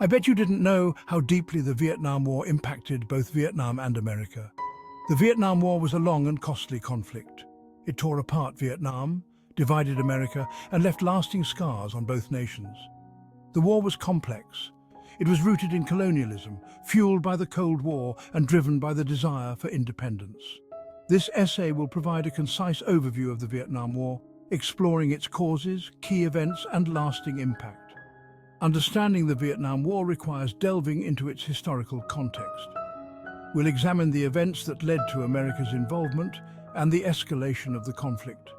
I bet you didn't know how deeply the Vietnam War impacted both Vietnam and America. The Vietnam War was a long and costly conflict. It tore apart Vietnam, divided America, and left lasting scars on both nations. The war was complex. It was rooted in colonialism, fueled by the Cold War and driven by the desire for independence. This essay will provide a concise overview of the Vietnam War, exploring its causes, key events, and lasting impact. Understanding the Vietnam War requires delving into its historical context. We'll examine the events that led to America's involvement and the escalation of the conflict.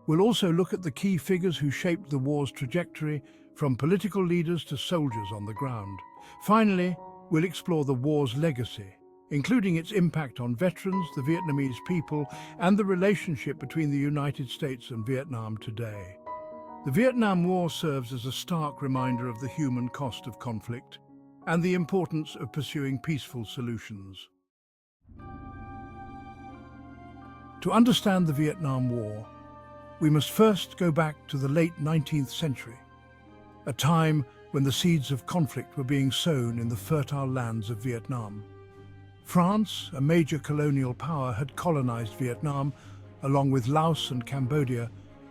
We'll also look at the key figures who shaped the war's trajectory, from political leaders to soldiers on the ground. Finally, we'll explore the war's legacy, including its impact on veterans, the Vietnamese people, and the relationship between the United States and Vietnam today. The Vietnam War serves as a stark reminder of the human cost of conflict and the importance of pursuing peaceful solutions. To understand the Vietnam War, we must first go back to the late 19th century, a time when the seeds of conflict were being sown in the fertile lands of Vietnam. France, a major colonial power, had colonized Vietnam, along with Laos and Cambodia,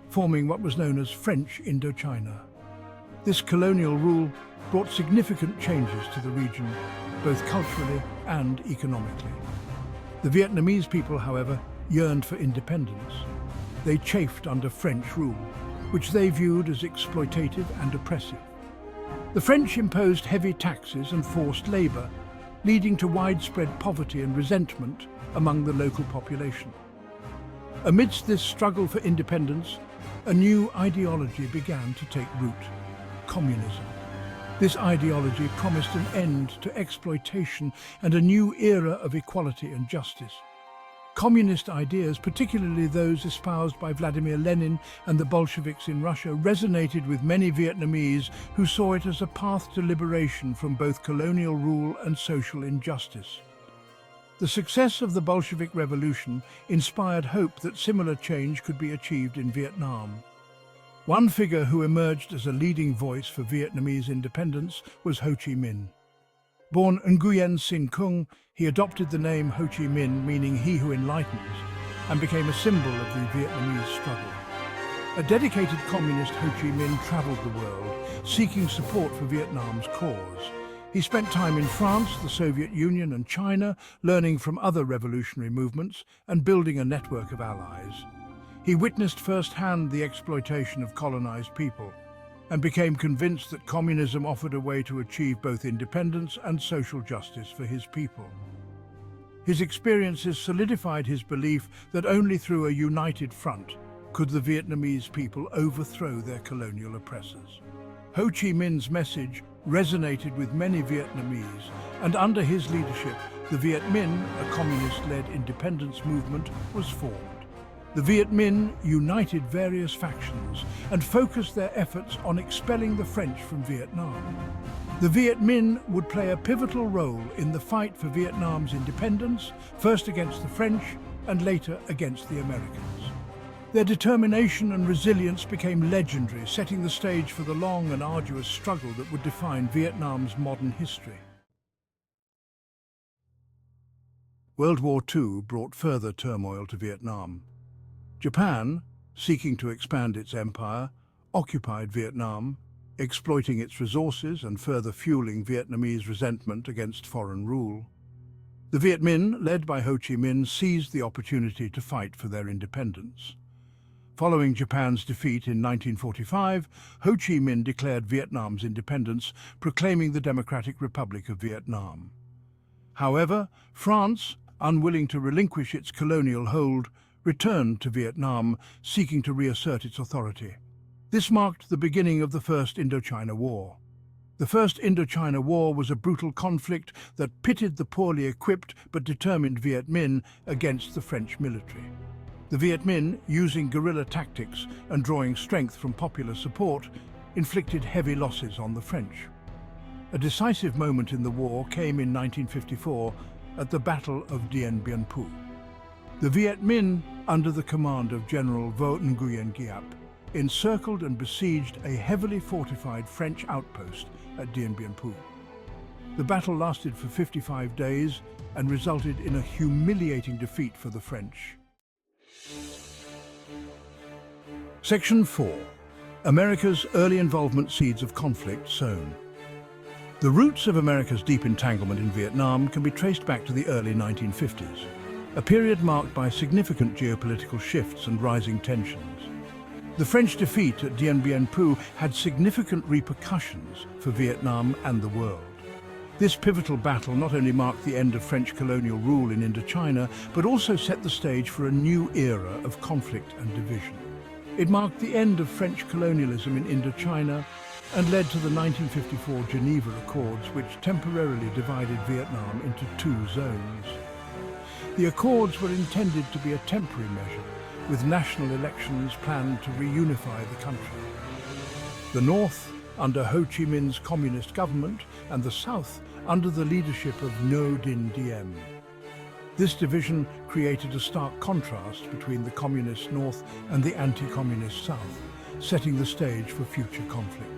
forming what was known as French Indochina. This colonial rule brought significant changes to the region, both culturally and economically. The Vietnamese people, however, yearned for independence. They chafed under French rule, which they viewed as exploitative and oppressive. The French imposed heavy taxes and forced labor, leading to widespread poverty and resentment among the local population. Amidst this struggle for independence, a new ideology began to take root: communism. This ideology promised an end to exploitation and a new era of equality and justice. Communist ideas, particularly those espoused by Vladimir Lenin and the Bolsheviks in Russia, resonated with many Vietnamese who saw it as a path to liberation from both colonial rule and social injustice. The success of the Bolshevik Revolution inspired hope that similar change could be achieved in Vietnam. One figure who emerged as a leading voice for Vietnamese independence was Ho Chi Minh. Born Nguyen Sinh Cung, he adopted the name Ho Chi Minh, meaning he who enlightens, and became a symbol of the Vietnamese struggle. A dedicated communist, Ho Chi Minh traveled the world, seeking support for Vietnam's cause. He spent time in France, the Soviet Union, and China, learning from other revolutionary movements and building a network of allies. He witnessed firsthand the exploitation of colonized people and became convinced that communism offered a way to achieve both independence and social justice for his people. His experiences solidified his belief that only through a united front could the Vietnamese people overthrow their colonial oppressors. Ho Chi Minh's message resonated with many Vietnamese, and under his leadership, the Viet Minh, a communist-led independence movement, was formed. The Viet Minh united various factions and focused their efforts on expelling the French from Vietnam. The Viet Minh would play a pivotal role in the fight for Vietnam's independence, first against the French and later against the Americans. Their determination and resilience became legendary, setting the stage for the long and arduous struggle that would define Vietnam's modern history. World War II brought further turmoil to Vietnam. Japan, seeking to expand its empire, occupied Vietnam, exploiting its resources and further fueling Vietnamese resentment against foreign rule. The Viet Minh, led by Ho Chi Minh, seized the opportunity to fight for their independence. Following Japan's defeat in 1945, Ho Chi Minh declared Vietnam's independence, proclaiming the Democratic Republic of Vietnam. However, France, unwilling to relinquish its colonial hold, returned to Vietnam, seeking to reassert its authority. This marked the beginning of the First Indochina War. The First Indochina War was a brutal conflict that pitted the poorly equipped but determined Viet Minh against the French military. The Viet Minh, using guerrilla tactics and drawing strength from popular support, inflicted heavy losses on the French. A decisive moment in the war came in 1954 at the Battle of Dien Bien Phu. The Viet Minh, under the command of General Vo Nguyen Giap, encircled and besieged a heavily fortified French outpost at Dien Bien Phu. The battle lasted for 55 days and resulted in a humiliating defeat for the French. Section 4. America's early involvement, seeds of conflict sown. The roots of America's deep entanglement in Vietnam can be traced back to the early 1950s, a period marked by significant geopolitical shifts and rising tensions. The French defeat at Dien Bien Phu had significant repercussions for Vietnam and the world. This pivotal battle not only marked the end of French colonial rule in Indochina, but also set the stage for a new era of conflict and division. It marked the end of French colonialism in Indochina and led to the 1954 Geneva Accords, which temporarily divided Vietnam into two zones. The accords were intended to be a temporary measure, with national elections planned to reunify the country. The North, under Ho Chi Minh's communist government, and the South, under the leadership of Ngo Dinh Diem. This division created a stark contrast between the communist North and the anti-communist South, setting the stage for future conflict.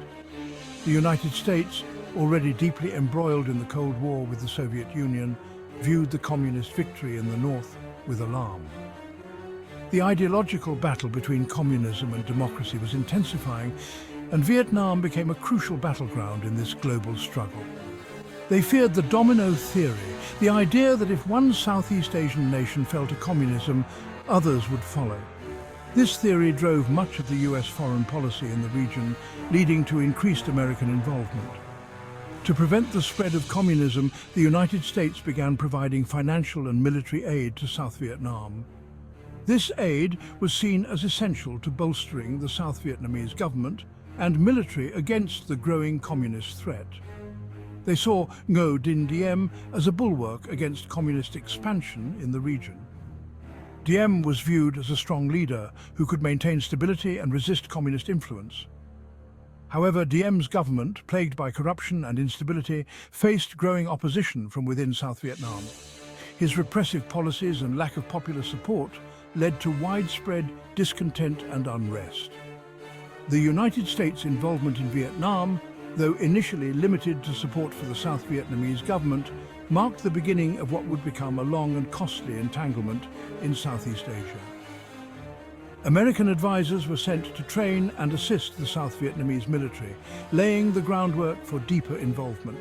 The United States, already deeply embroiled in the Cold War with the Soviet Union, viewed the communist victory in the North with alarm. The ideological battle between communism and democracy was intensifying, and Vietnam became a crucial battleground in this global struggle. They feared the domino theory, the idea that if one Southeast Asian nation fell to communism, others would follow. This theory drove much of the US foreign policy in the region, leading to increased American involvement. To prevent the spread of communism, the United States began providing financial and military aid to South Vietnam. This aid was seen as essential to bolstering the South Vietnamese government and military against the growing communist threat. They saw Ngo Dinh Diem as a bulwark against communist expansion in the region. Diem was viewed as a strong leader who could maintain stability and resist communist influence. However, Diem's government, plagued by corruption and instability, faced growing opposition from within South Vietnam. His repressive policies and lack of popular support led to widespread discontent and unrest. The United States' involvement in Vietnam, though initially limited to support for the South Vietnamese government, marked the beginning of what would become a long and costly entanglement in Southeast Asia. American advisors were sent to train and assist the South Vietnamese military, laying the groundwork for deeper involvement.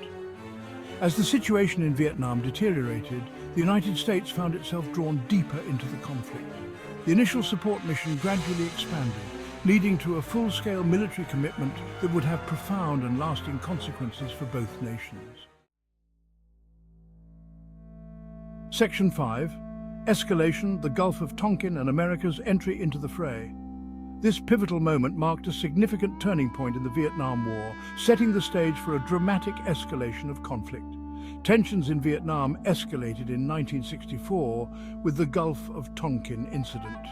As the situation in Vietnam deteriorated, the United States found itself drawn deeper into the conflict. The initial support mission gradually expanded, leading to a full-scale military commitment that would have profound and lasting consequences for both nations. Section 5. Escalation, the Gulf of Tonkin and America's entry into the fray. This pivotal moment marked a significant turning point in the Vietnam War, setting the stage for a dramatic escalation of conflict. Tensions in Vietnam escalated in 1964 with the Gulf of Tonkin incident.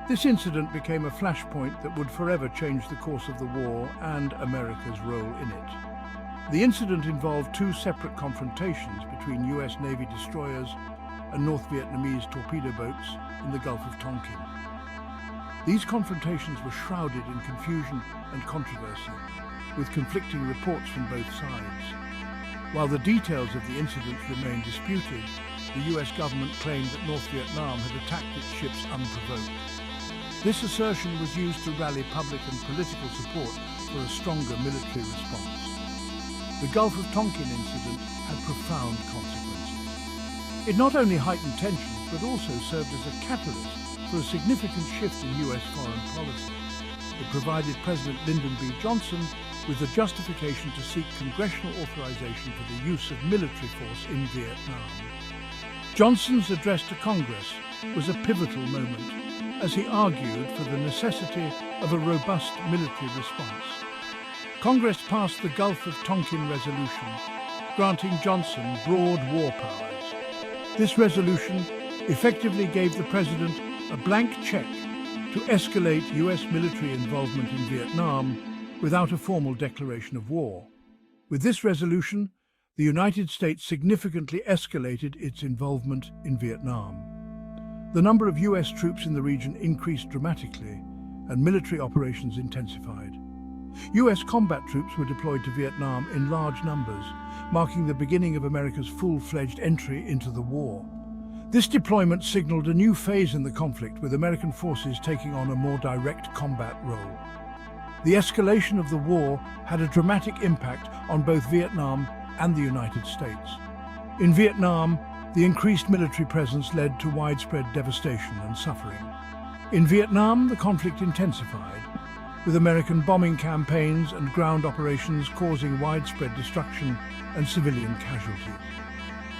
This incident became a flashpoint that would forever change the course of the war and America's role in it. The incident involved two separate confrontations between US Navy destroyers and North Vietnamese torpedo boats in the Gulf of Tonkin. These confrontations were shrouded in confusion and controversy, with conflicting reports from both sides. While the details of the incident remain disputed, the US government claimed that North Vietnam had attacked its ships unprovoked. This assertion was used to rally public and political support for a stronger military response. The Gulf of Tonkin incident had profound consequences. It not only heightened tensions, but also served as a catalyst for a significant shift in US foreign policy. It provided President Lyndon B. Johnson with the justification to seek congressional authorization for the use of military force in Vietnam. Johnson's address to Congress was a pivotal moment, as he argued for the necessity of a robust military response. Congress passed the Gulf of Tonkin Resolution, granting Johnson broad war powers. This resolution effectively gave the president a blank check to escalate US military involvement in Vietnam without a formal declaration of war. With this resolution, the United States significantly escalated its involvement in Vietnam. The number of US troops in the region increased dramatically, and military operations intensified. US combat troops were deployed to Vietnam in large numbers, marking the beginning of America's full-fledged entry into the war. This deployment signaled a new phase in the conflict, with American forces taking on a more direct combat role. The escalation of the war had a dramatic impact on both Vietnam and the United States. In Vietnam, the increased military presence led to widespread devastation and suffering. In Vietnam, the conflict intensified, with American bombing campaigns and ground operations causing widespread destruction and civilian casualty.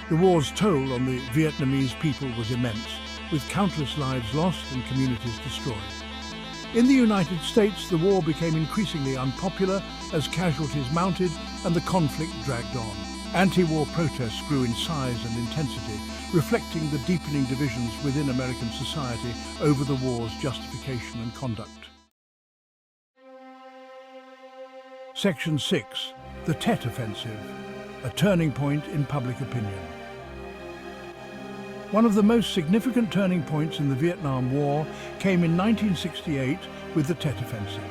The war's toll on the Vietnamese people was immense, with countless lives lost and communities destroyed. In the United States, the war became increasingly unpopular as casualties mounted and the conflict dragged on. Anti-war protests grew in size and intensity, reflecting the deepening divisions within American society over the war's justification and conduct. Section 6. The Tet Offensive, a turning point in public opinion. One of the most significant turning points in the Vietnam War came in 1968 with the Tet Offensive.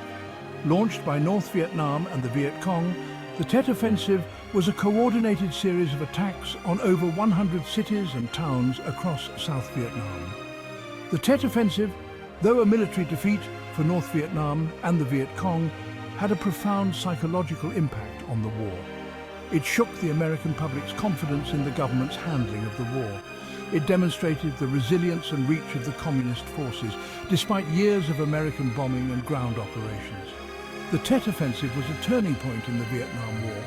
Launched by North Vietnam and the Viet Cong, the Tet Offensive was a coordinated series of attacks on over 100 cities and towns across South Vietnam. The Tet Offensive, though a military defeat for North Vietnam and the Viet Cong, had a profound psychological impact on the war. It shook the American public's confidence in the government's handling of the war. It demonstrated the resilience and reach of the communist forces, despite years of American bombing and ground operations. The Tet Offensive was a turning point in the Vietnam War.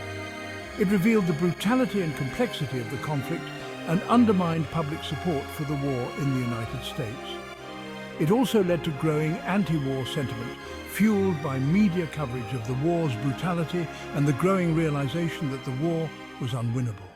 It revealed the brutality and complexity of the conflict and undermined public support for the war in the United States. It also led to growing anti-war sentiment, fueled by media coverage of the war's brutality and the growing realization that the war was unwinnable.